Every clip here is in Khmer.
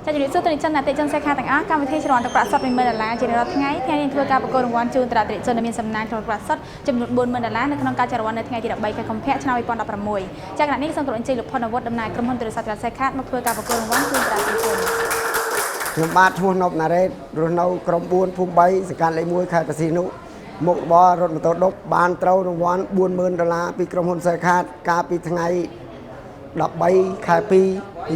จะอยู่ในส่วนตัวนี้จันนาเตจันเซคาต่างอ้าการวิธีฉลองตะกร้าสดเป็นเมื่อดาราเจนเราทั้งไงที่ยังทัวร์การประกวดรางวัลจูนตราเตจนมีสำนักตะกร้าสดจำนวนบนเมื่อดาราในขนมการจัดรางวัลในทั้งไงที่ดับใบการคอมเพลชนาวิปอนดับประมวยจากนั้นนี่ส่งตัวอันเจลุพรนวัตดำนายกรมพลตรีสัตว์เซคามาทัวร์การประกวดรางวัลจูนตราเตจนខ្ញុំបាទឈ្មោះណប់ណារ៉េតរស់នៅក្រុម4ភូមិ3សង្កាត់លេខ1ខេត្តបរសៀននុមុខរបររថម៉ូតូដប់បានត្រូវរង្វាន់$40000ពីក្រុមហ៊ុនសេខាតកាលពីថ្ងៃ13ខែ2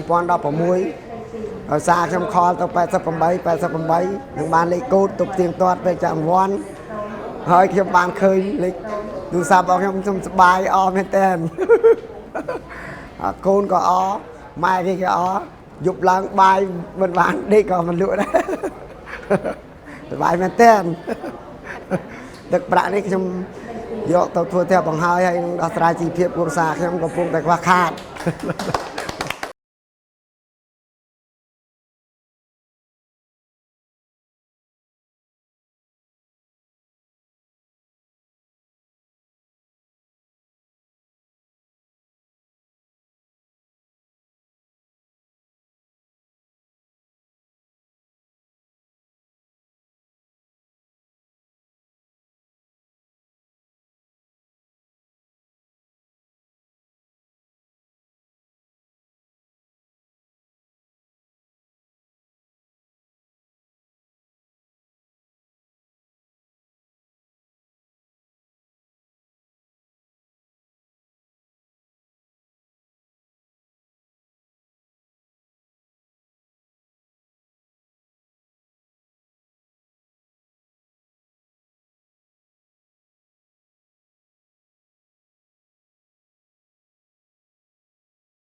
2016ដោយសារខ្ញុំខលទៅ88នឹងបានលេខកូដទុកទៀងទាត់ទៅចាក់រង្វាន់ហើយខ្ញុំបានឃើញលេខទូរស័ព្ទរបស់ខ្ញុំសប្បាយអរមែនតើកូនក៏អរម៉ែគេក៏អរយប់ឡើងបាយមិនបានដេកក៏មិនលក់ដែរសប្បាយមែនតើទឹកប្រាក់នេះខ្ញុំយកទៅធ្វើផ្ទះបង្ហើយហើយដោះស្រាយជីវភាពគ្រួសារខ្ញុំកំពុងតែខ្វះខាត